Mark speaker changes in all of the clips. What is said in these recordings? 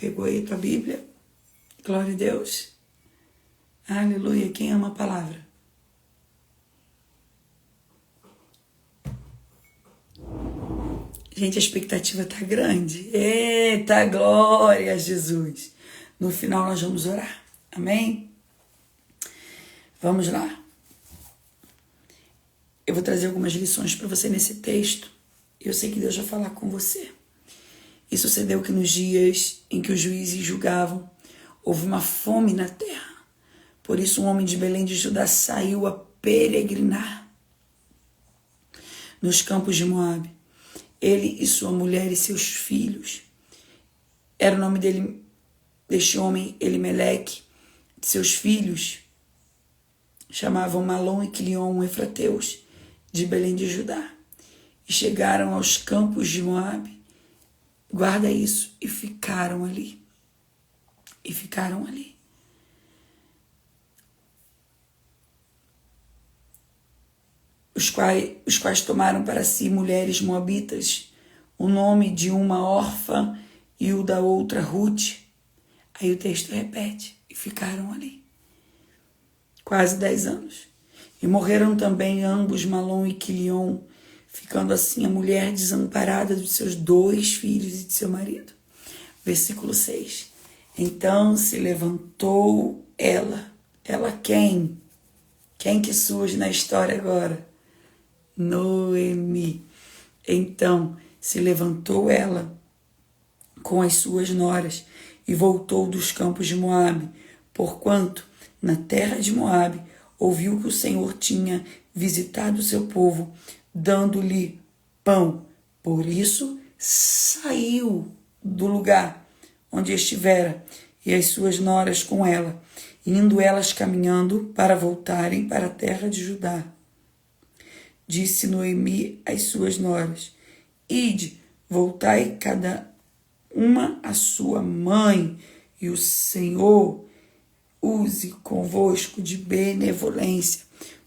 Speaker 1: Pegou aí tua Bíblia? Glória a Deus. Aleluia. Quem ama a palavra? Gente, a expectativa tá grande. Eita, glória a Jesus. No final nós vamos orar. Amém? Vamos lá. Eu vou trazer algumas lições para você nesse texto. Eu sei que Deus vai falar com você. E sucedeu que nos dias em que os juízes julgavam, houve uma fome na terra. Por isso um homem de Belém de Judá saiu a peregrinar nos campos de Moabe. Ele e sua mulher e seus filhos. Era o nome deste homem Elimeleque. De seus filhos chamavam Malom e Quilion, efrateus, de Belém de Judá. E chegaram aos campos de Moabe. Guarda isso. E ficaram ali. Os quais tomaram para si mulheres moabitas, o nome de uma órfã e o da outra Ruth. Aí o texto repete, e ficaram ali. Quase 10 anos. E morreram também ambos, Malom e Quilion, ficando assim a mulher desamparada de seus 2 filhos e de seu marido. Versículo 6. Então se levantou ela. Ela quem? Quem que surge na história agora? Noemi. Então se levantou ela com as suas noras e voltou dos campos de Moabe, porquanto na terra de Moabe ouviu que o Senhor tinha visitado o seu povo, dando-lhe pão. Por isso saiu do lugar onde estivera, e as suas noras com ela, indo elas caminhando para voltarem para a terra de Judá. Disse Noemi às suas noras: Ide, voltai cada uma à sua mãe, e o Senhor use convosco de benevolência,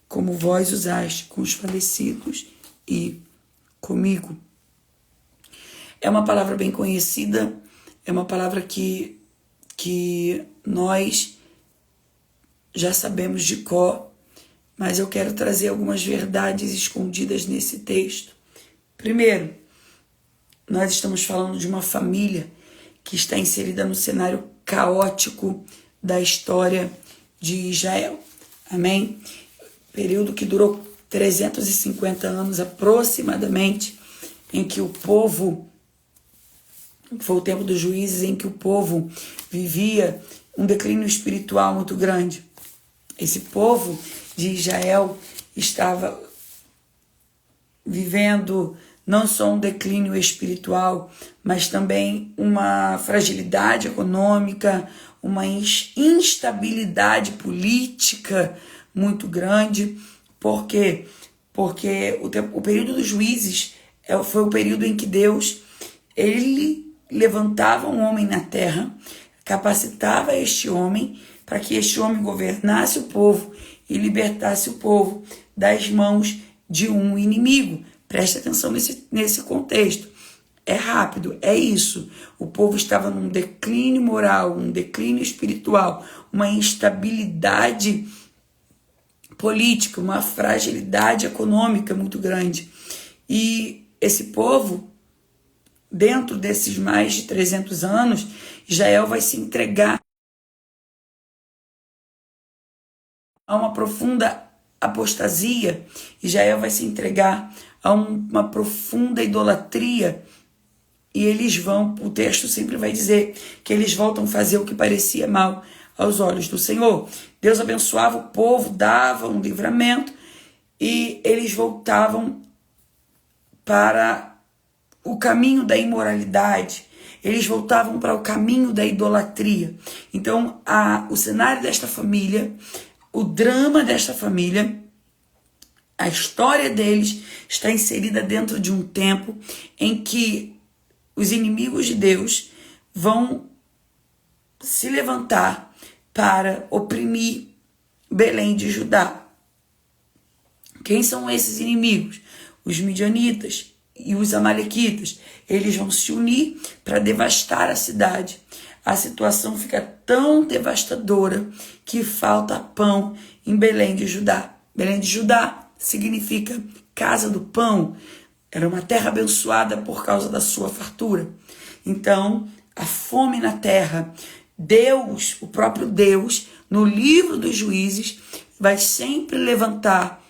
Speaker 1: como vós usaste com os falecidos e comigo. É uma palavra bem conhecida, é uma palavra que nós já sabemos de cor, mas eu quero trazer algumas verdades escondidas nesse texto. Primeiro, nós estamos falando de uma família que está inserida no cenário caótico da história de Israel. Amém? Período que durou 350 anos aproximadamente, em que o povo, foi o tempo dos juízes, em que o povo vivia um declínio espiritual muito grande. Esse povo de Israel estava vivendo não só um declínio espiritual, mas também uma fragilidade econômica, uma instabilidade política muito grande. Por quê? Porque o período dos juízes foi o período em que Deus, ele levantava um homem na terra, capacitava este homem para que este homem governasse o povo e libertasse o povo das mãos de um inimigo. Preste atenção nesse contexto. É rápido, é isso. O povo estava num declínio moral, um declínio espiritual, uma instabilidade política, uma fragilidade econômica muito grande. E esse povo, dentro desses mais de 300 anos, Israel vai se entregar a uma profunda apostasia. Israel vai se entregar a uma profunda idolatria. E eles vão, o texto sempre vai dizer que eles voltam a fazer o que parecia mal aos olhos do Senhor. Deus abençoava o povo, dava um livramento, e eles voltavam para o caminho da imoralidade. Eles voltavam para o caminho da idolatria. Então, o cenário desta família, o drama desta família, a história deles está inserida dentro de um tempo em que os inimigos de Deus vão se levantar para oprimir Belém de Judá. Quem são esses inimigos? Os midianitas, e os amalequitas. Eles vão se unir para devastar a cidade. A situação fica tão devastadora que falta pão em Belém de Judá. Belém de Judá significa casa do pão. Era uma terra abençoada por causa da sua fartura. Então, a fome na terra, Deus, o próprio Deus, no livro dos Juízes, vai sempre levantar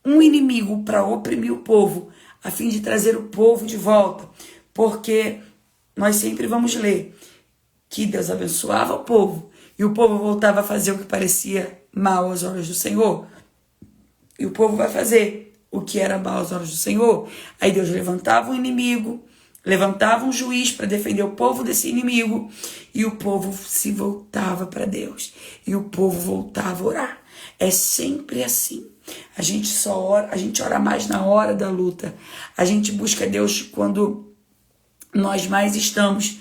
Speaker 1: um inimigo para oprimir o povo, a fim de trazer o povo de volta. Porque nós sempre vamos ler que Deus abençoava o povo e o povo voltava a fazer o que parecia mal aos olhos do Senhor. E o povo vai fazer o que era mal aos olhos do Senhor. Aí Deus levantava um inimigo, levantava um juiz para defender o povo desse inimigo, e o povo se voltava para Deus, e o povo voltava a orar. É sempre assim. A gente só ora, a gente ora mais na hora da luta. A gente busca Deus quando nós mais estamos,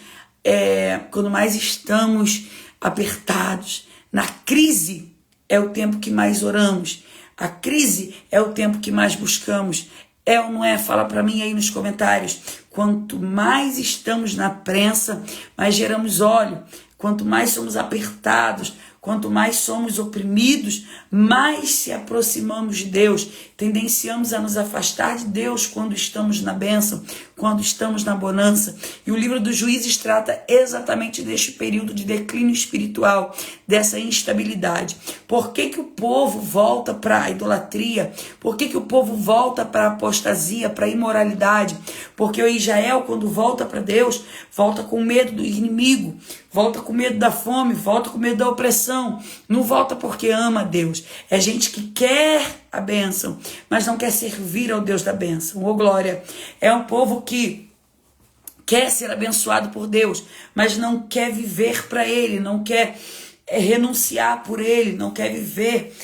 Speaker 1: quando mais estamos apertados. Na crise é o tempo que mais oramos. A crise é o tempo que mais buscamos. É ou não é? Fala para mim aí nos comentários. Quanto mais estamos na prensa, mais geramos óleo. Quanto mais somos apertados, quanto mais somos oprimidos, mais se aproximamos de Deus. Tendenciamos a nos afastar de Deus quando estamos na bênção, quando estamos na bonança. E o livro dos Juízes trata exatamente deste período de declínio espiritual, dessa instabilidade. Por que que o povo volta para a idolatria? Por que que o povo volta para a apostasia, para a imoralidade? Porque o Israel, quando volta para Deus, volta com medo do inimigo, volta com medo da fome, volta com medo da opressão. Não volta porque ama a Deus. É gente que quer a bênção, mas não quer servir ao Deus da bênção. Ô glória! É um povo que quer ser abençoado por Deus, mas não quer viver para Ele, não quer renunciar por Ele, não quer viver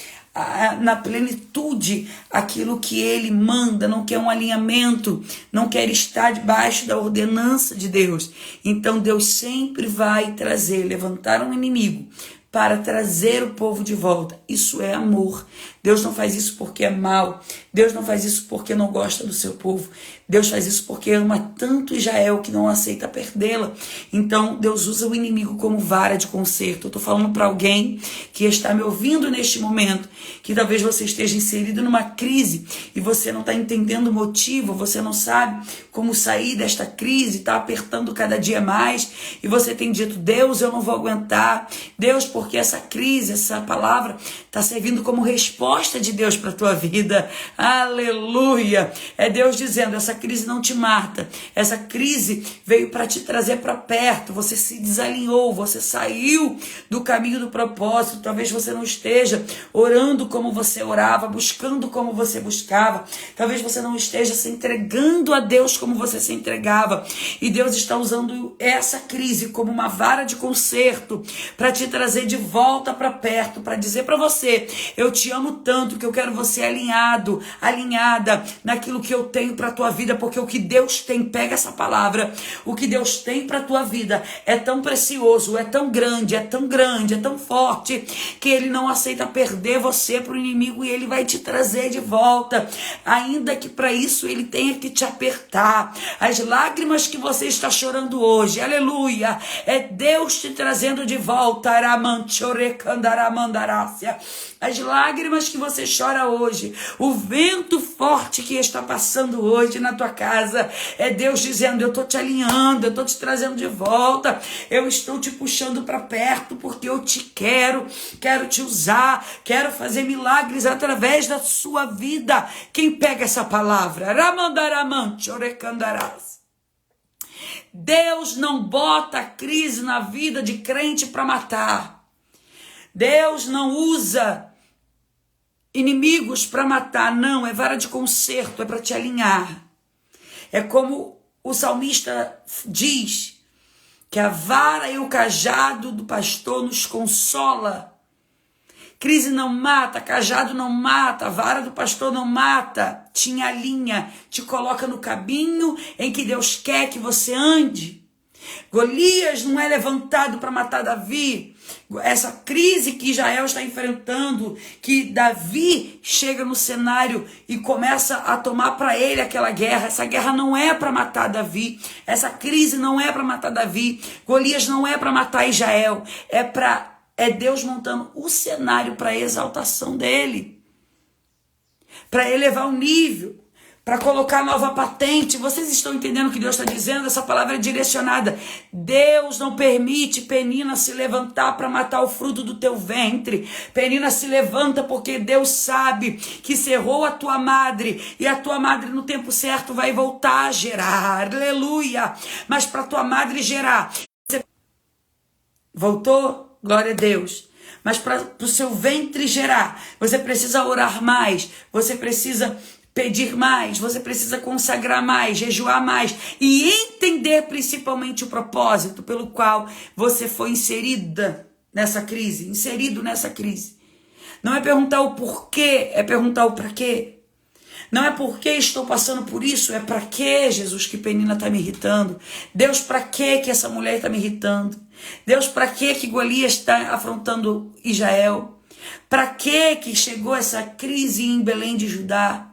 Speaker 1: na plenitude aquilo que Ele manda, não quer um alinhamento, não quer estar debaixo da ordenança de Deus. Então Deus sempre vai levantar um inimigo para trazer o povo de volta. Isso é amor. Deus não faz isso porque é mal. Deus não faz isso porque não gosta do seu povo. Deus faz isso porque ama tanto Israel que não aceita perdê-la. Então Deus usa o inimigo como vara de conserto. Eu estou falando para alguém que está me ouvindo neste momento, que talvez você esteja inserido numa crise e você não está entendendo o motivo, você não sabe como sair desta crise, está apertando cada dia mais, e você tem dito: Deus, eu não vou aguentar. Deus, porque essa crise, essa palavra está servindo como resposta de Deus para a tua vida. Aleluia! É Deus dizendo: essa crise não te mata. Essa crise veio para te trazer para perto. Você se desalinhou, você saiu do caminho do propósito. Talvez você não esteja orando como você orava, buscando como você buscava. Talvez você não esteja se entregando a Deus como você se entregava. E Deus está usando essa crise como uma vara de conserto para te trazer de volta para perto, para dizer para você: eu te amo tanto que eu quero você alinhado, alinhada naquilo que eu tenho para a tua vida, porque o que Deus tem, pega essa palavra, o que Deus tem para a tua vida é tão precioso, é tão grande, é tão forte, que Ele não aceita perder você para o inimigo, e Ele vai te trazer de volta, ainda que para isso Ele tenha que te apertar. As lágrimas que você está chorando hoje, aleluia, é Deus te trazendo de volta. As lágrimas que você chora hoje, o vento forte que está passando hoje na tua casa, é Deus dizendo: eu estou te alinhando, eu estou te trazendo de volta, eu estou te puxando para perto, porque eu te quero te usar, quero fazer milagres através da sua vida. Quem pega essa palavra? Deus não bota crise na vida de crente para matar. Deus não usa inimigos para matar, não, é vara de conserto, é para te alinhar. É como o salmista diz, que a vara e o cajado do pastor nos consola. Crise não mata, cajado não mata, a vara do pastor não mata, te alinha, te coloca no caminho em que Deus quer que você ande. Golias não é levantado para matar Davi. Essa crise que Israel está enfrentando, que Davi chega no cenário e começa a tomar para ele aquela guerra. Essa guerra não é para matar Davi. Essa crise não é para matar Davi. Golias não é para matar Israel. É Deus montando o cenário para a exaltação dele, para elevar o nível, para colocar nova patente. Vocês estão entendendo o que Deus está dizendo? Essa palavra é direcionada. Deus não permite Penina se levantar para matar o fruto do teu ventre. Penina se levanta porque Deus sabe que cerrou a tua madre, e a tua madre no tempo certo vai voltar a gerar. Aleluia! Mas para tua madre gerar, você voltou? Glória a Deus. Mas para o seu ventre gerar, você precisa orar mais, você precisa pedir mais, você precisa consagrar mais, jejuar mais e entender principalmente o propósito pelo qual você foi inserido nessa crise. Não é perguntar o porquê, é perguntar o para quê. Não é porque estou passando por isso, é para que, Jesus, que Penina está me irritando? Deus, para que essa mulher está me irritando? Deus, para que Golias está afrontando Israel? Para que chegou essa crise em Belém de Judá?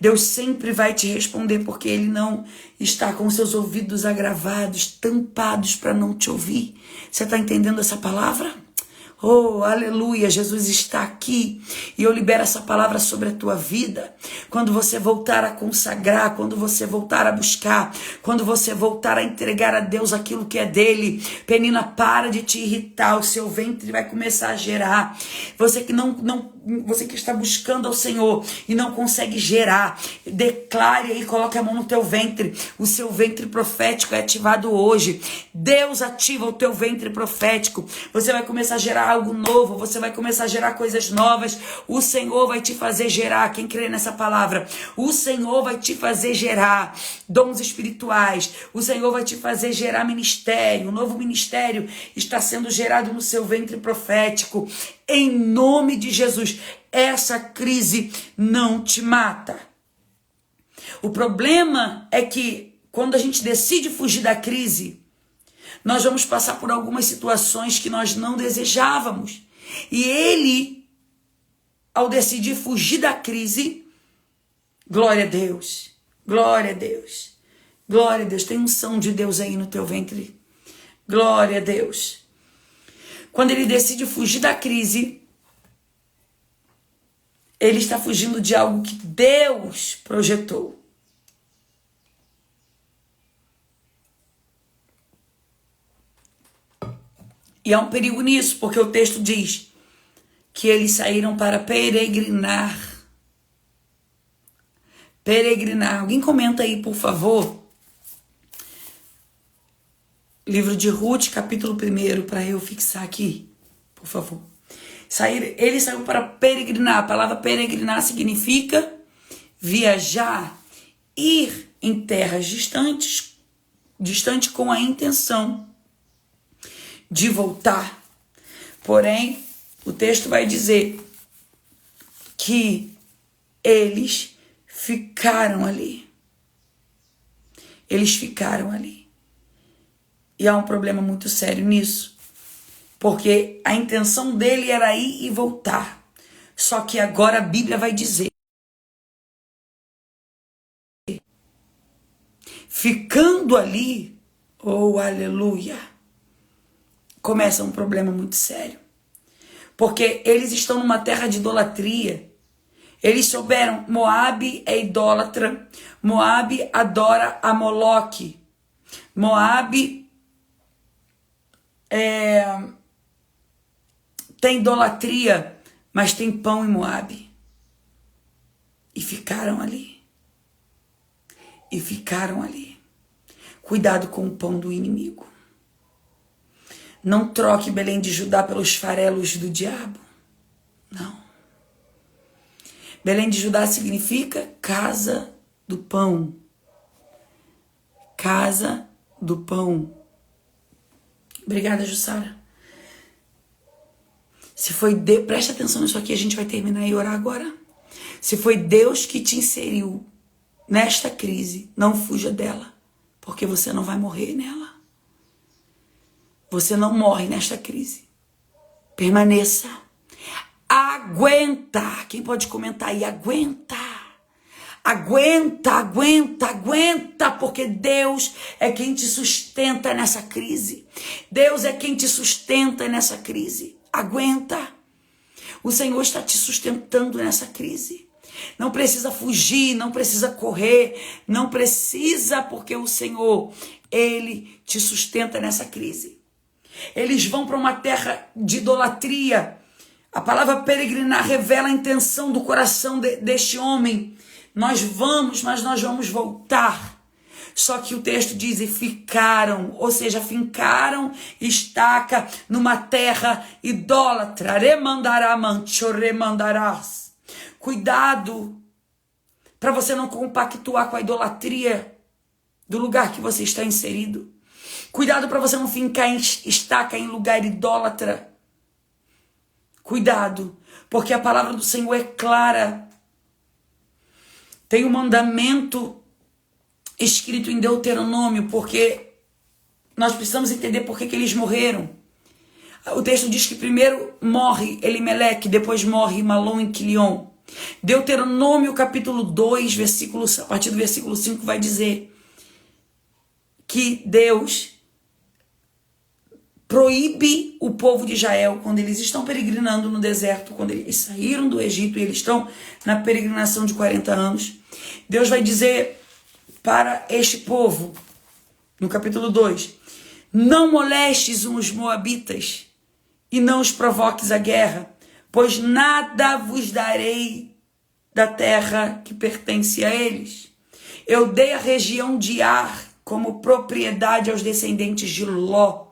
Speaker 1: Deus sempre vai te responder, porque Ele não está com seus ouvidos agravados, tampados para não te ouvir. Você está entendendo essa palavra? Oh, aleluia, Jesus está aqui e eu libero essa palavra sobre a tua vida. Quando você voltar a consagrar, quando você voltar a buscar, quando você voltar a entregar a Deus aquilo que é dele, Penina, para de te irritar, o seu ventre vai começar a gerar. Você que está buscando ao Senhor e não consegue gerar, declare aí, coloque a mão no teu ventre. O seu ventre profético é ativado hoje. Deus ativa o teu ventre profético. Você vai começar a gerar algo novo, você vai começar a gerar coisas novas. O Senhor vai te fazer gerar. Quem crê nessa palavra? O Senhor vai te fazer gerar dons espirituais. O Senhor vai te fazer gerar ministério. Um novo ministério está sendo gerado no seu ventre profético. Em nome de Jesus, essa crise não te mata. O problema é que quando a gente decide fugir da crise, nós vamos passar por algumas situações que nós não desejávamos. E ele, ao decidir fugir da crise, glória a Deus, glória a Deus, glória a Deus. Tem unção de Deus aí no teu ventre. Glória a Deus. Quando ele decide fugir da crise, ele está fugindo de algo que Deus projetou. E há um perigo nisso, porque o texto diz que eles saíram para peregrinar. Peregrinar. Alguém comenta aí, por favor. Livro de Ruth, capítulo 1, para eu fixar aqui, por favor. Ele saiu para peregrinar. A palavra peregrinar significa viajar, ir em terras distante com a intenção de voltar. Porém, o texto vai dizer que eles ficaram ali. Eles ficaram ali. E há um problema muito sério nisso. Porque a intenção dele era ir e voltar. Só que agora a Bíblia vai dizer: ficando ali, oh aleluia, começa um problema muito sério. Porque eles estão numa terra de idolatria. Eles souberam, Moabe é idólatra, Moabe adora a Moloque. Moabe tem idolatria, mas tem pão em Moabe. E ficaram ali. E ficaram ali. Cuidado com o pão do inimigo. Não troque Belém de Judá pelos farelos do diabo. Não. Belém de Judá significa casa do pão. Casa do pão. Obrigada, Jussara. Se foi Deus, preste atenção nisso aqui, a gente vai terminar e orar agora. Se foi Deus que te inseriu nesta crise, não fuja dela, porque você não vai morrer nela. Você não morre nesta crise. Permaneça. Aguenta. Quem pode comentar aí? Aguenta. Aguenta, aguenta, aguenta, porque Deus é quem te sustenta nessa crise. Deus é quem te sustenta nessa crise. Aguenta. O Senhor está te sustentando nessa crise. Não precisa fugir, não precisa correr, não precisa, porque o Senhor, Ele te sustenta nessa crise. Eles vão para uma terra de idolatria. A palavra peregrinar revela a intenção do coração deste homem. Nós vamos, mas nós vamos voltar. Só que o texto diz, e ficaram, ou seja, fincaram estaca numa terra idólatra. Remandarás. Cuidado para você não compactuar com a idolatria do lugar que você está inserido. Cuidado para você não fincar estaca em lugar idólatra. Cuidado, porque a palavra do Senhor é clara. Tem um mandamento escrito em Deuteronômio, porque nós precisamos entender por que eles morreram. O texto diz que primeiro morre Elimeleque, depois morre Malom e Quilion. Deuteronômio capítulo 2, a partir do versículo 5 vai dizer que Deus proíbe o povo de Israel, quando eles estão peregrinando no deserto, quando eles saíram do Egito e eles estão na peregrinação de 40 anos, Deus vai dizer para este povo, no capítulo 2, não molestes os moabitas e não os provoques a guerra, pois nada vos darei da terra que pertence a eles. Eu dei a região de Ar como propriedade aos descendentes de Ló.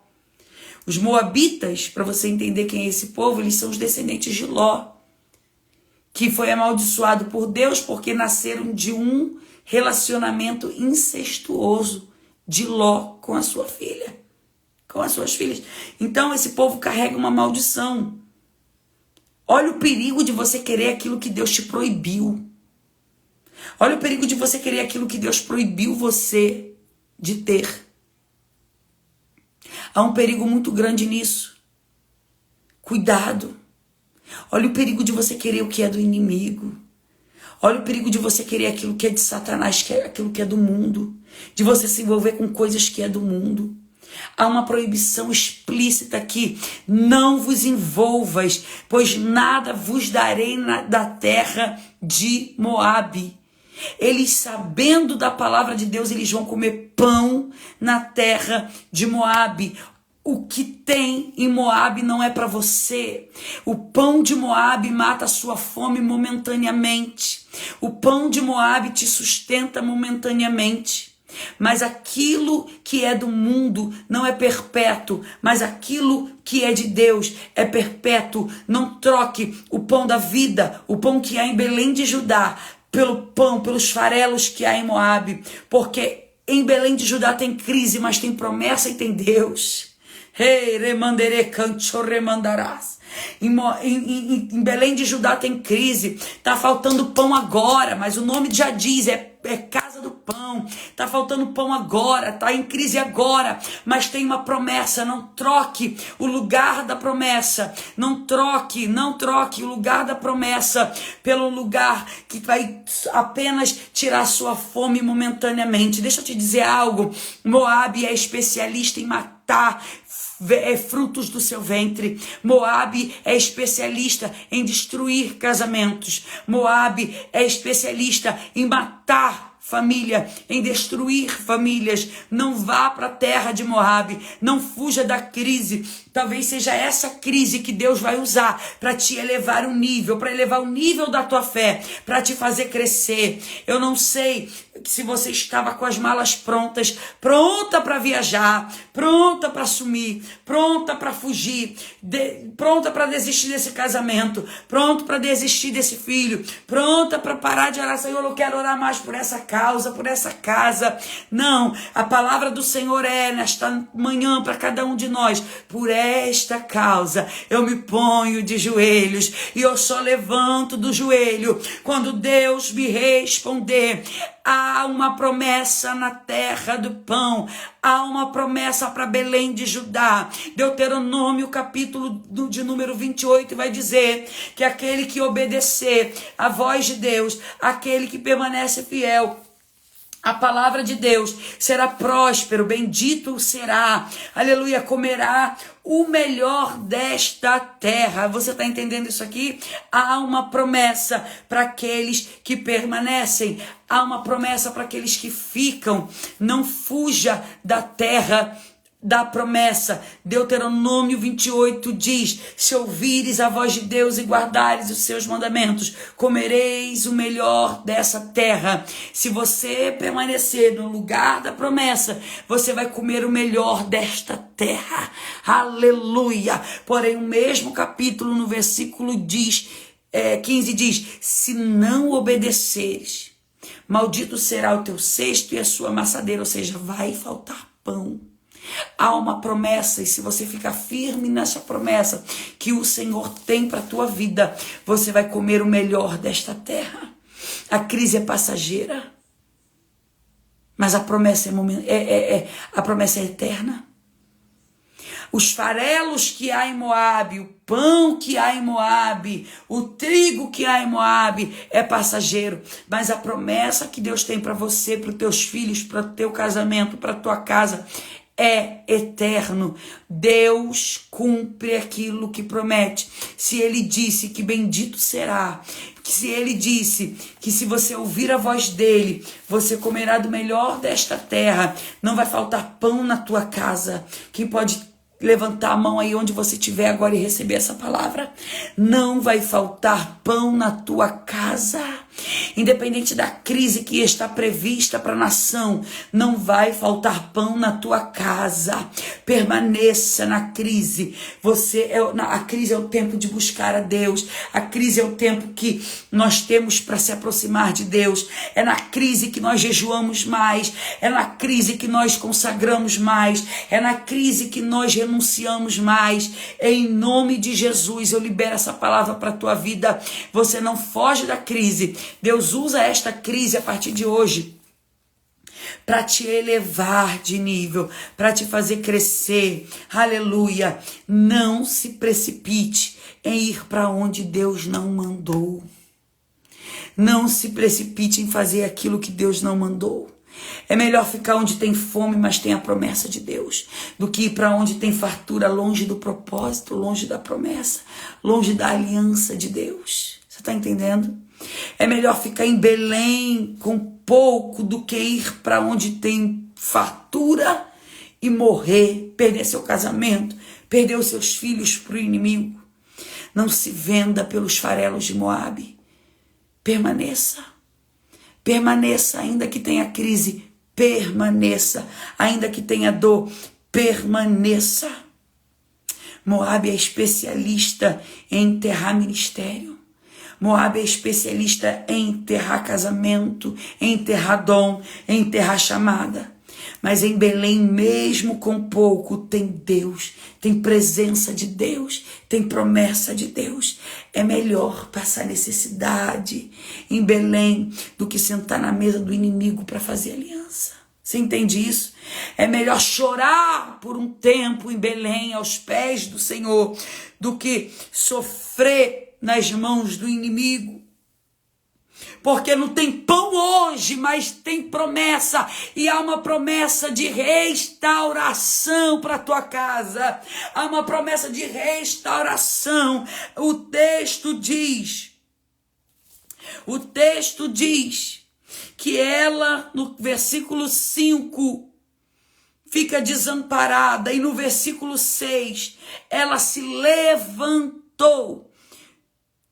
Speaker 1: Os moabitas, para você entender quem é esse povo, eles são os descendentes de Ló, que foi amaldiçoado por Deus porque nasceram de um relacionamento incestuoso de Ló com a sua filha, com as suas filhas. Então esse povo carrega uma maldição. Olha o perigo de você querer aquilo que Deus te proibiu. Olha o perigo de você querer aquilo que Deus proibiu você de ter. Há um perigo muito grande nisso. Cuidado. Olha o perigo de você querer o que é do inimigo. Olha o perigo de você querer aquilo que é de Satanás, que é aquilo que é do mundo. De você se envolver com coisas que é do mundo. Há uma proibição explícita aqui. Não vos envolvas, pois nada vos darei da terra de Moabe. Eles, sabendo da palavra de Deus, eles vão comer pão na terra de Moabe. O que tem em Moabe não é para você. O pão de Moabe mata a sua fome momentaneamente. O pão de Moabe te sustenta momentaneamente. Mas aquilo que é do mundo não é perpétuo, mas aquilo que é de Deus é perpétuo. Não troque o pão da vida, o pão que há em Belém de Judá, pelo pão, pelos farelos que há em Moabe, porque em Belém de Judá tem crise, mas tem promessa e tem Deus. Hey, remandere cancho remandarás. Em Belém de Judá tem crise, tá faltando pão agora, mas o nome já diz, é casa do pão, tá faltando pão agora, tá em crise agora, mas tem uma promessa. Não troque o lugar da promessa, não troque o lugar da promessa pelo lugar que vai apenas tirar sua fome momentaneamente. Deixa eu te dizer algo, Moabe é especialista em matar frutos do seu ventre. Moabe é especialista em destruir casamentos. Moabe é especialista em matar família, em destruir famílias. Não vá para a terra de Moabe, não fuja da crise. Talvez seja essa crise que Deus vai usar para te elevar um nível, para elevar o nível da tua fé, para te fazer crescer. Eu não sei se você estava com as malas prontas, pronta para viajar, pronta para sumir, pronta para fugir, pronta para desistir desse casamento, pronto para desistir desse filho, pronta para parar de orar. Senhor, eu quero orar mais por essa causa, por essa casa. Não, a palavra do Senhor é nesta manhã para cada um de nós: por esta causa eu me ponho de joelhos, e eu só levanto do joelho quando Deus me responder. Há uma promessa na terra do pão. Há uma promessa para Belém de Judá. Deuteronômio, capítulo de número 28, vai dizer que aquele que obedecer à voz de Deus, aquele que permanece fiel a palavra de Deus, será próspero, bendito será, aleluia, comerá o melhor desta terra. Você está entendendo isso aqui? Há uma promessa para aqueles que permanecem, há uma promessa para aqueles que ficam. Não fuja da terra da promessa. Deuteronômio 28 diz: se ouvires a voz de Deus e guardares os seus mandamentos, comereis o melhor dessa terra. Se você permanecer no lugar da promessa, você vai comer o melhor desta terra. Aleluia! Porém, o mesmo capítulo, no versículo 15 diz: se não obedeceres, maldito será o teu cesto e a sua amassadeira, ou seja, vai faltar pão. Há uma promessa, e se você ficar firme nessa promessa que o Senhor tem para a tua vida, você vai comer o melhor desta terra. A crise é passageira, mas a promessa a promessa é eterna. Os farelos que há em Moabe, o pão que há em Moabe, o trigo que há em Moabe é passageiro. Mas a promessa que Deus tem para você, para os teus filhos, para o teu casamento, para a tua casa, é eterno. Deus cumpre aquilo que promete. Se ele disse que bendito será, se ele disse que se você ouvir a voz dele, você comerá do melhor desta terra, não vai faltar pão na tua casa. Quem pode levantar a mão aí onde você estiver agora e receber essa palavra? Não vai faltar pão na tua casa. Independente da crise que está prevista para a nação, não vai faltar pão na tua casa. Permaneça na crise. A crise é o tempo de buscar a Deus. A crise é o tempo que nós temos para se aproximar de Deus. É na crise que nós jejuamos mais. É na crise que nós consagramos mais. É na crise que nós renunciamos mais. Em nome de Jesus, eu libero essa palavra para a tua vida. Você não foge da crise. Deus usa esta crise a partir de hoje para te elevar de nível, para te fazer crescer. Aleluia! Não se precipite em ir para onde Deus não mandou. Não se precipite em fazer aquilo que Deus não mandou. É melhor ficar onde tem fome, mas tem a promessa de Deus, do que ir para onde tem fartura, longe do propósito, longe da promessa, longe da aliança de Deus. Você está entendendo? É melhor ficar em Belém com pouco do que ir para onde tem fartura e morrer, perder seu casamento, perder os seus filhos para o inimigo. Não se venda pelos farelos de Moabe. Permaneça. Permaneça, ainda que tenha crise, permaneça. Ainda que tenha dor, permaneça. Moabe é especialista em enterrar ministério. Moabe é especialista em enterrar casamento, em enterrar dom, em enterrar chamada. Mas em Belém, mesmo com pouco, tem Deus, tem presença de Deus, tem promessa de Deus. É melhor passar necessidade em Belém do que sentar na mesa do inimigo para fazer aliança. Você entende isso? É melhor chorar por um tempo em Belém, aos pés do Senhor, do que sofrer nas mãos do inimigo. Porque não tem pão hoje, mas tem promessa. E há uma promessa de restauração para a tua casa. Há uma promessa de restauração. O texto diz que ela, no versículo 5, fica desamparada. E no versículo 6, ela se levantou,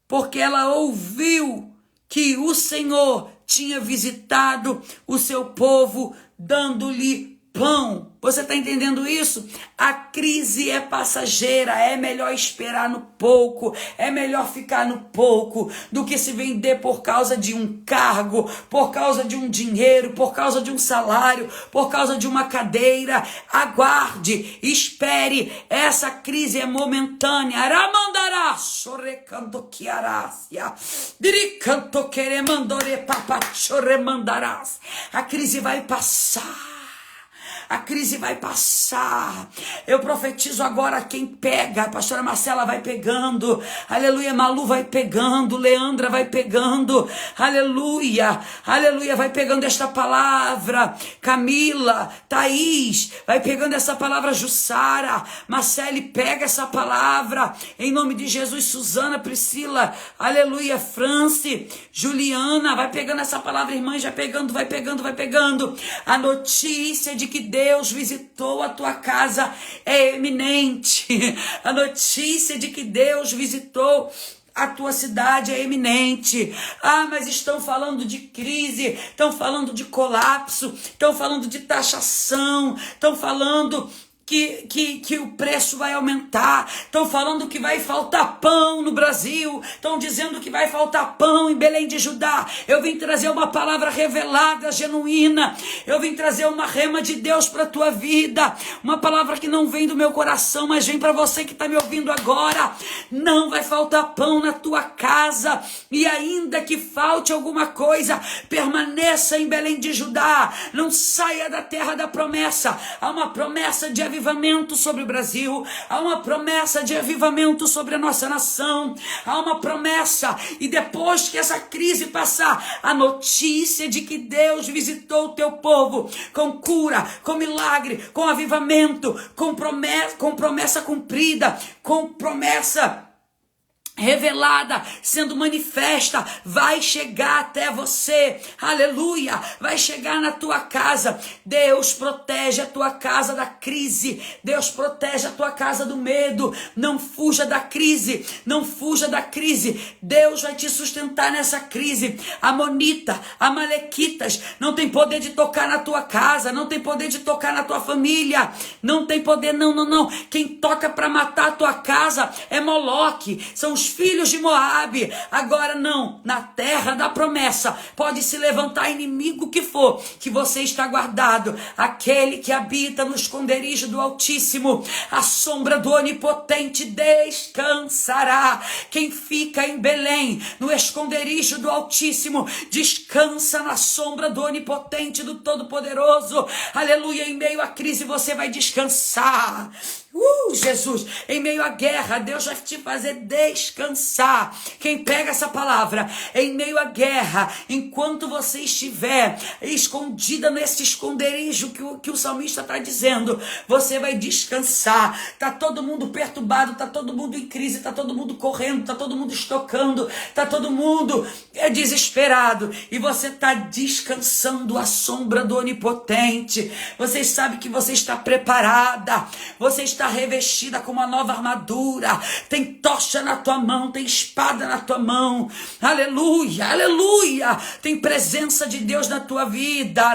Speaker 1: porque ela ouviu que o Senhor tinha visitado o seu povo, dando-lhe pão. Você está entendendo isso? A crise é passageira, é melhor esperar no pouco, é melhor ficar no pouco do que se vender por causa de um cargo, por causa de um dinheiro, por causa de um salário, por causa de uma cadeira. Aguarde, espere, essa crise é momentânea. Aramandará, chorecanto quiarácia, diricanto queremandore papachorremandarás. A crise vai passar. A crise vai passar. Eu profetizo agora quem pega. A pastora Marcela vai pegando. Aleluia. Malu vai pegando. Leandra vai pegando. Aleluia. Aleluia. Vai pegando esta palavra. Camila, Thaís, vai pegando essa palavra. Jussara, Marcele, pega essa palavra. Em nome de Jesus. Suzana, Priscila, aleluia. France, Juliana, vai pegando essa palavra. Irmãs, vai pegando, vai pegando, vai pegando. A notícia de que Deus visitou a tua casa é eminente. A notícia de que Deus visitou a tua cidade é eminente. Ah, mas estão falando de crise, estão falando de colapso, estão falando de taxação, estão falando que o preço vai aumentar, estão falando que vai faltar pão no Brasil, estão dizendo que vai faltar pão em Belém de Judá. Eu vim trazer uma palavra revelada, genuína, eu vim trazer uma rema de Deus para a tua vida, uma palavra que não vem do meu coração, mas vem para você que está me ouvindo agora. Não vai faltar pão na tua casa, e ainda que falte alguma coisa, permaneça em Belém de Judá, não saia da terra da promessa. Há uma promessa de avivamento sobre o Brasil, há uma promessa de avivamento sobre a nossa nação, há uma promessa, e depois que essa crise passar, a notícia de que Deus visitou o teu povo com cura, com milagre, com avivamento, com promessa cumprida, com promessa revelada, sendo manifesta, vai chegar até você, aleluia, vai chegar na tua casa. Deus protege a tua casa da crise, Deus protege a tua casa do medo. Não fuja da crise, não fuja da crise. Deus vai te sustentar nessa crise. Amonita, amalequitas, não tem poder de tocar na tua casa, não tem poder de tocar na tua família, não tem poder, não. Quem toca para matar a tua casa é Moloque, são os filhos de Moabe. Agora não, na terra da promessa pode se levantar inimigo que for, que você está guardado. Aquele que habita no esconderijo do Altíssimo, a sombra do Onipotente descansará. Quem fica em Belém, no esconderijo do Altíssimo, descansa na sombra do Onipotente, do Todo-Poderoso. Aleluia, em meio à crise você vai descansar. Jesus, em meio à guerra, Deus vai te fazer descansar. Quem pega essa palavra, em meio à guerra, enquanto você estiver escondida nesse esconderijo que o salmista está dizendo, você vai descansar. Está todo mundo perturbado, está todo mundo em crise, está todo mundo correndo, está todo mundo estocando, está todo mundo desesperado, e você está descansando à sombra do Onipotente. Você sabe que você está preparada, você está revestida com uma nova armadura, tem tocha na tua mão, tem espada na tua mão, aleluia, aleluia, tem presença de Deus na tua vida,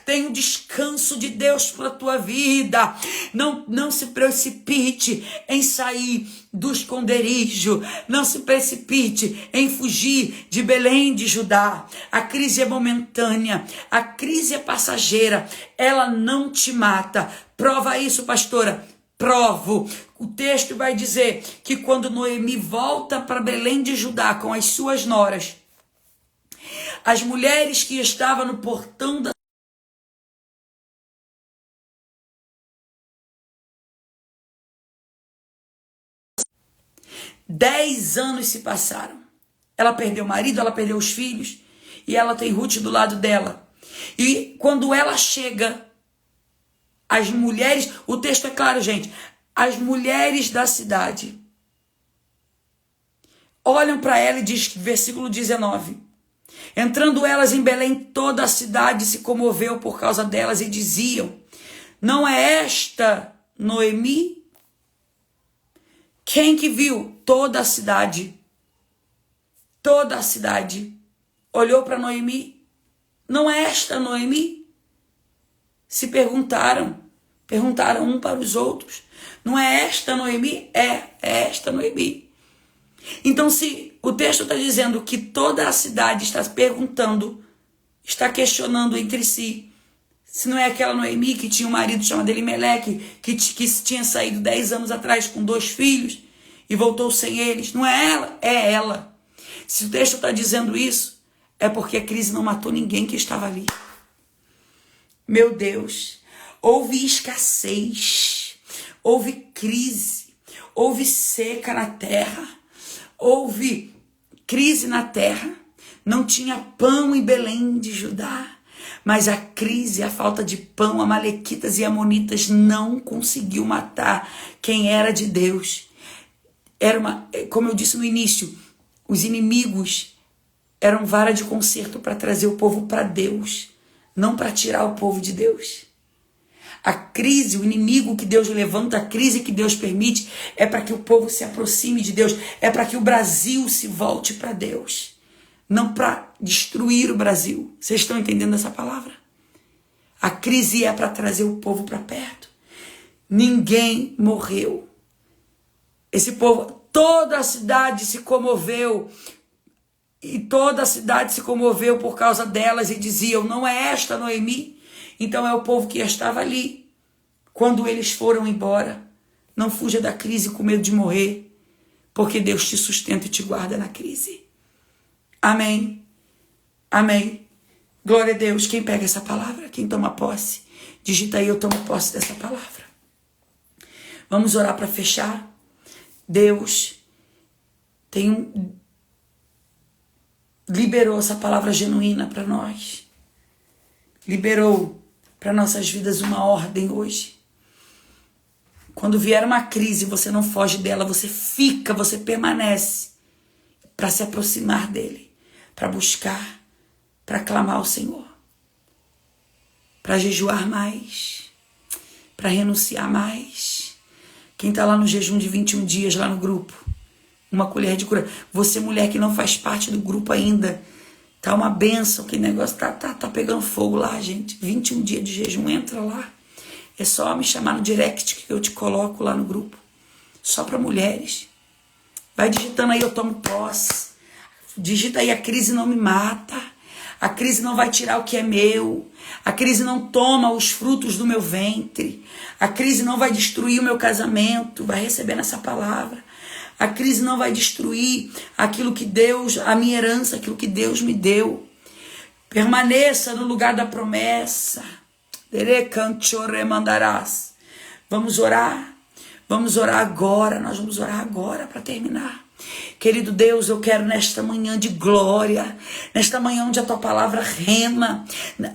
Speaker 1: tem um descanso de Deus para a tua vida. Não se precipite em sair do esconderijo, não se precipite em fugir de Belém de Judá. A crise é momentânea, a crise é passageira, ela não te mata. Prova isso, pastora. Provo. O texto vai dizer que quando Noemi volta para Belém de Judá com as suas noras, as mulheres que estavam no portão da 10 anos se passaram. Ela perdeu o marido, ela perdeu os filhos, e ela tem Ruth do lado dela. E quando ela chega, as mulheres, o texto é claro, gente, as mulheres da cidade olham para ela e diz, versículo 19, entrando elas em Belém, toda a cidade se comoveu por causa delas e diziam, não é esta Noemi? Quem que viu? Toda a cidade olhou para Noemi. Não é esta Noemi? se perguntaram um para os outros: não é esta Noemi? É esta Noemi. Então, se o texto está dizendo que toda a cidade está perguntando, está questionando entre si, se não é aquela Noemi que tinha um marido chamado Elimeleque, que tinha saído 10 anos atrás com 2 filhos e voltou sem eles, não é ela? É ela. Se o texto está dizendo isso, é porque a crise não matou ninguém que estava ali. Meu Deus, houve escassez, houve crise, houve seca na terra, houve crise na terra, não tinha pão em Belém de Judá, mas a crise, a falta de pão, amalequitas e amonitas não conseguiu matar quem era de Deus. Como eu disse no início, os inimigos eram vara de conserto para trazer o povo para Deus, não para tirar o povo de Deus. A crise, o inimigo que Deus levanta, a crise que Deus permite, é para que o povo se aproxime de Deus, é para que o Brasil se volte para Deus, não para destruir o Brasil. Vocês estão entendendo essa palavra? A crise é para trazer o povo para perto. Ninguém morreu. Esse povo, toda a cidade se comoveu, e toda a cidade se comoveu por causa delas e diziam: não é esta Noemi? Então é o povo que estava ali quando eles foram embora. Não fuja da crise com medo de morrer, porque Deus te sustenta e te guarda na crise. Amém. Amém. Glória a Deus. Quem pega essa palavra? Quem toma posse? Digita aí: eu tomo posse dessa palavra. Vamos orar para fechar. Deus liberou essa palavra genuína para nós. Liberou para nossas vidas uma ordem hoje. Quando vier uma crise, você não foge dela, você fica, você permanece para se aproximar dele, para buscar, para clamar ao Senhor, para jejuar mais, para renunciar mais. Quem está lá no jejum de 21 dias, lá no grupo, uma colher de cura. Você, mulher que não faz parte do grupo ainda, tá uma bênção, que negócio tá pegando fogo lá, gente. 21 dias de jejum, entra lá. É só me chamar no direct que eu te coloco lá no grupo. Só para mulheres. Vai digitando aí: eu tomo posse. Digita aí: a crise não me mata. A crise não vai tirar o que é meu. A crise não toma os frutos do meu ventre. A crise não vai destruir o meu casamento. Vai recebendo essa palavra. A crise não vai destruir aquilo que Deus, a minha herança, aquilo que Deus me deu. Permaneça no lugar da promessa. Vamos orar. Vamos orar agora. Nós vamos orar agora para terminar. Querido Deus, eu quero nesta manhã de glória, nesta manhã onde a tua palavra rema,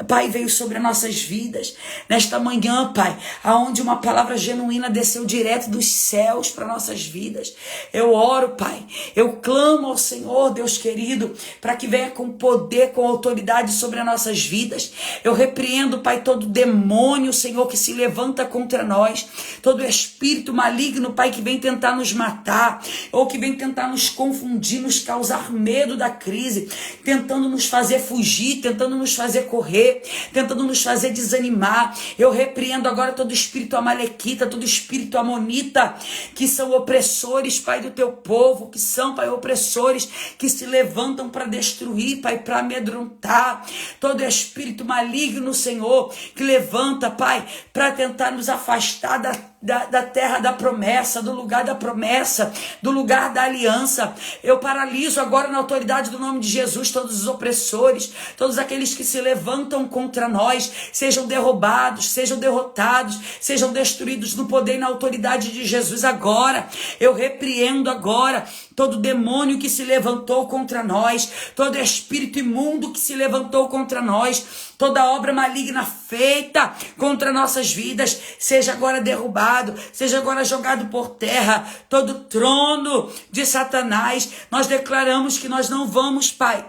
Speaker 1: Pai, veio sobre as nossas vidas, nesta manhã, Pai, aonde uma palavra genuína desceu direto dos céus para nossas vidas. Eu oro, Pai, eu clamo ao Senhor, Deus querido, para que venha com poder, com autoridade sobre as nossas vidas. Eu repreendo, Pai, todo demônio, Senhor, que se levanta contra nós, todo espírito maligno, Pai, que vem tentar nos matar, ou que vem tentar nos confundir, nos causar medo da crise, tentando nos fazer fugir, tentando nos fazer correr, tentando nos fazer desanimar. Eu repreendo agora todo espírito amalequita, todo espírito amonita, que são opressores, Pai, do teu povo, que são, Pai, opressores, que se levantam para destruir, Pai, para amedrontar. Todo espírito maligno, Senhor, que levanta, Pai, para tentar nos afastar da terra da promessa, do lugar da promessa, do lugar da aliança. Eu paraliso agora na autoridade do nome de Jesus todos os opressores, todos aqueles que se levantam contra nós, sejam derrubados, sejam derrotados, sejam destruídos no poder e na autoridade de Jesus agora. Eu repreendo agora todo demônio que se levantou contra nós, todo espírito imundo que se levantou contra nós, toda obra maligna feita contra nossas vidas, seja agora derrubado, seja agora jogado por terra. Todo trono de Satanás, nós declaramos que nós não vamos, Pai,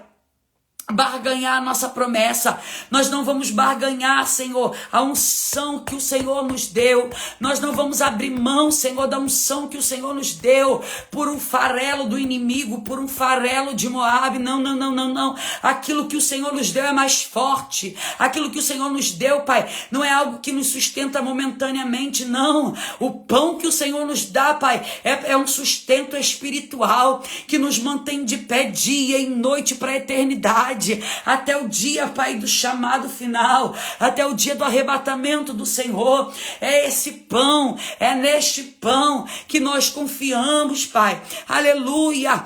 Speaker 1: barganhar a nossa promessa, nós não vamos barganhar, Senhor, a unção que o Senhor nos deu, nós não vamos abrir mão, Senhor, da unção que o Senhor nos deu, por um farelo do inimigo, por um farelo de Moabe. Não, aquilo que o Senhor nos deu é mais forte, aquilo que o Senhor nos deu, Pai, não é algo que nos sustenta momentaneamente, não, o pão que o Senhor nos dá, Pai, é um sustento espiritual, que nos mantém de pé dia e noite para a eternidade, até o dia, Pai, do chamado final, até o dia do arrebatamento do Senhor. É esse pão, é neste pão que nós confiamos, Pai. Aleluia!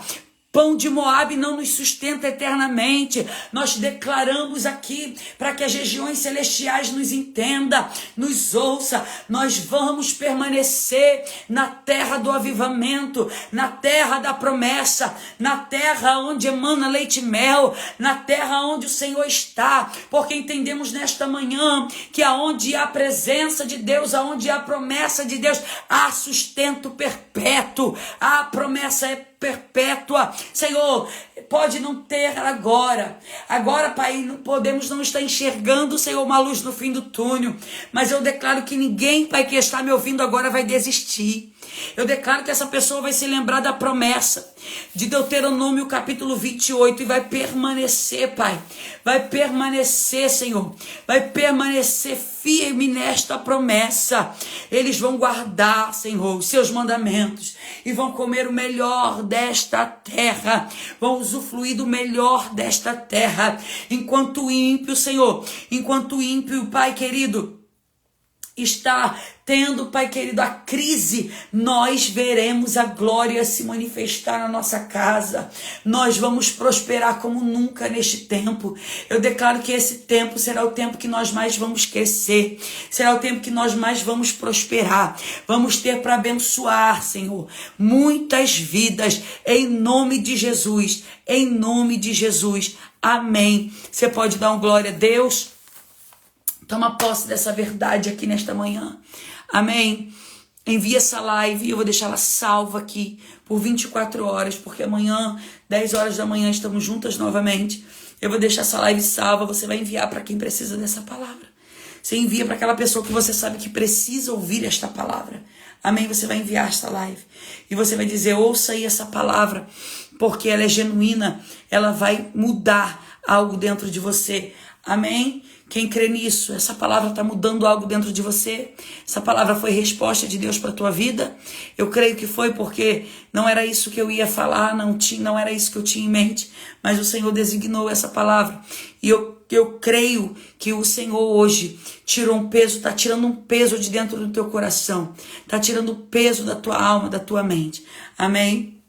Speaker 1: Pão de Moabe não nos sustenta eternamente. Nós declaramos aqui para que as regiões celestiais nos entendam, nos ouça. Nós vamos permanecer na terra do avivamento, na terra da promessa, na terra onde emana leite e mel, na terra onde o Senhor está, porque entendemos nesta manhã que aonde há a presença de Deus, aonde há a promessa de Deus, há sustento perpétuo. A promessa é perpétua. Senhor, pode não ter agora, Pai, não podemos não estar enxergando, Senhor, uma luz no fim do túnel, mas eu declaro que ninguém, Pai, que está me ouvindo agora vai desistir. Eu declaro que essa pessoa vai se lembrar da promessa de Deuteronômio capítulo 28 e vai permanecer, Pai. Vai permanecer, Senhor. Vai permanecer firme nesta promessa. Eles vão guardar, Senhor, os seus mandamentos e vão comer o melhor desta terra. Vão usufruir do melhor desta terra. Enquanto o ímpio, Senhor, Pai querido, está tendo, Pai querido, a crise, nós veremos a glória se manifestar na nossa casa. Nós vamos prosperar como nunca neste tempo. Eu declaro que esse tempo será o tempo que nós mais vamos crescer, será o tempo que nós mais vamos prosperar. Vamos ter para abençoar, Senhor, muitas vidas, em nome de Jesus, em nome de Jesus. Amém. Você pode dar um glória a Deus? Toma posse dessa verdade aqui nesta manhã. Amém? Envia essa live e eu vou deixar ela salva aqui por 24 horas, porque amanhã, 10 horas da manhã, estamos juntas novamente. Eu vou deixar essa live salva, você vai enviar para quem precisa dessa palavra. Você envia para aquela pessoa que você sabe que precisa ouvir esta palavra. Amém? Você vai enviar esta live e você vai dizer, ouça aí essa palavra, porque ela é genuína, ela vai mudar algo dentro de você. Amém? Quem crê nisso, essa palavra está mudando algo dentro de você. Essa palavra foi resposta de Deus para a tua vida. Eu creio que foi porque não era isso que eu ia falar, não era isso que eu tinha em mente, mas o Senhor designou essa palavra. E eu creio que o Senhor hoje tirou um peso, está tirando um peso de dentro do teu coração, está tirando o peso da tua alma, da tua mente. Amém?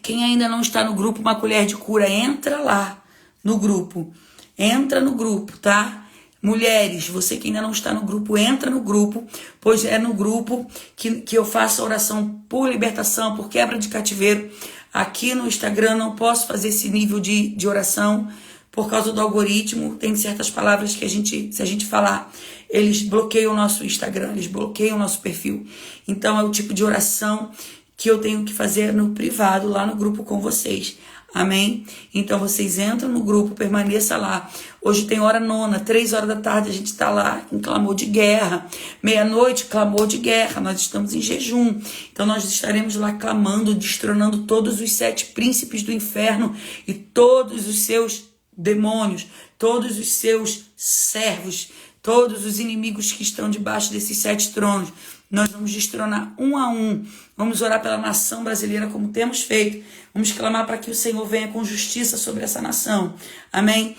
Speaker 1: Quem ainda não está no grupo Uma Colher de Cura, entra lá no grupo. Entra no grupo, tá? Mulheres, você que ainda não está no grupo, entra no grupo, pois é no grupo que eu faço a oração por libertação, por quebra de cativeiro. Aqui no Instagram não posso fazer esse nível de oração por causa do algoritmo. Tem certas palavras que se a gente falar, eles bloqueiam o nosso Instagram, eles bloqueiam o nosso perfil. Então é o tipo de oração que eu tenho que fazer no privado, lá no grupo com vocês. Amém? Então vocês entram no grupo, permaneça lá. Hoje tem hora nona, 3 horas da tarde a gente está lá em clamor de guerra. Meia-noite, clamor de guerra. Nós estamos em jejum. Então nós estaremos lá clamando, destronando todos os 7 príncipes do inferno e todos os seus demônios, todos os seus servos, todos os inimigos que estão debaixo desses 7 tronos. Nós vamos destronar um a um. Vamos orar pela nação brasileira como temos feito. Vamos clamar para que o Senhor venha com justiça sobre essa nação. Amém?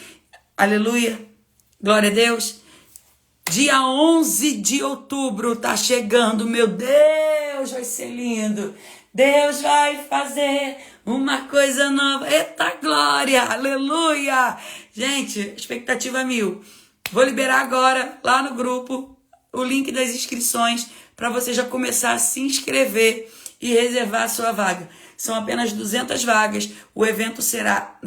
Speaker 1: Aleluia. Glória a Deus. Dia 11 de outubro está chegando. Meu Deus, vai ser lindo. Deus vai fazer uma coisa nova. Eita glória. Aleluia. Gente, expectativa 1000. Vou liberar agora lá no grupo o link das inscrições para você já começar a se inscrever e reservar a sua vaga. São apenas 200 vagas. O evento será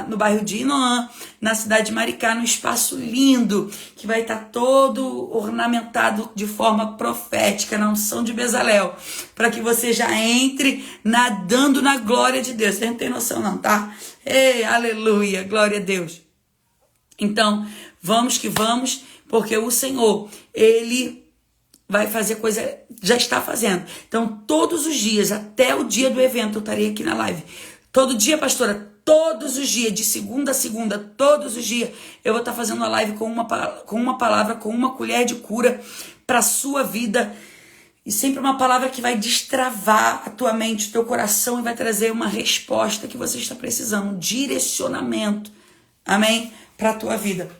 Speaker 1: no bairro de Inoã, na cidade de Maricá, num espaço lindo, que vai estar todo ornamentado de forma profética, na unção de Bezalel, para que você já entre nadando na glória de Deus. Você não tem noção não, tá? Ei, aleluia, glória a Deus. Então, vamos que vamos, porque o Senhor, Ele vai fazer coisa, já está fazendo. Então, todos os dias, até o dia do evento, eu estarei aqui na live. Todo dia, pastora, todos os dias, de segunda a segunda, todos os dias, eu vou estar fazendo uma live com uma palavra, com uma colher de cura para a sua vida. E sempre uma palavra que vai destravar a tua mente, o teu coração, e vai trazer uma resposta que você está precisando, um direcionamento, amém? Para a tua vida.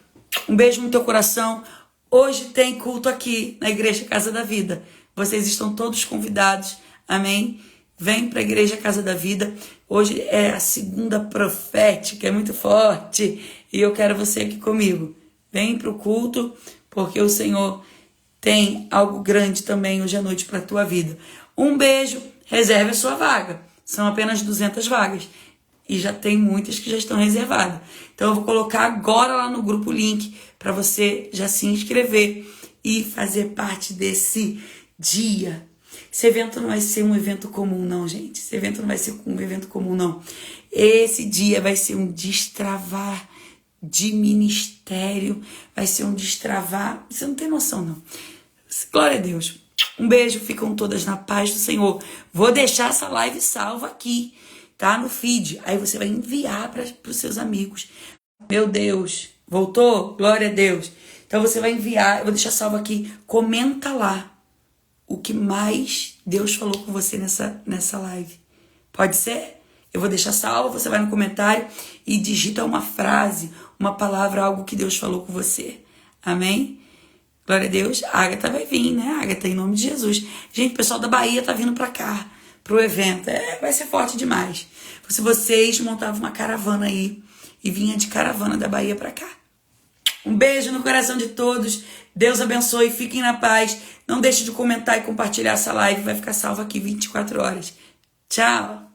Speaker 1: Um beijo no teu coração. Hoje tem culto aqui na Igreja Casa da Vida. Vocês estão todos convidados, amém? Vem para a Igreja Casa da Vida. Hoje é a segunda profética, é muito forte. E eu quero você aqui comigo. Vem para o culto, porque o Senhor tem algo grande também hoje à noite para a tua vida. Um beijo, reserve a sua vaga. São apenas 200 vagas. E já tem muitas que já estão reservadas. Então eu vou colocar agora lá no grupo o link para você já se inscrever e fazer parte desse dia. Esse evento não vai ser um evento comum não, gente. Esse evento não vai ser um evento comum não. Esse dia vai ser um destravar de ministério. Vai ser um destravar. Você não tem noção não. Glória a Deus. Um beijo, ficam todas na paz do Senhor. Vou deixar essa live salva aqui, tá? No feed. Aí você vai enviar para os seus amigos. Meu Deus, voltou? Glória a Deus. Então você vai enviar, eu vou deixar salvo aqui. Comenta lá o que mais Deus falou com você nessa live. Pode ser? Eu vou deixar salvo, você vai no comentário e digita uma frase, uma palavra, algo que Deus falou com você. Amém? Glória a Deus. A Agatha vai vir, né? A Agatha, em nome de Jesus. Gente, o pessoal da Bahia tá vindo pra cá, pro evento. Vai ser forte demais. Se vocês montavam uma caravana aí e vinha de caravana da Bahia pra cá. Um beijo no coração de todos. Deus abençoe. Fiquem na paz. Não deixe de comentar e compartilhar essa live. Vai ficar salva aqui 24 horas. Tchau.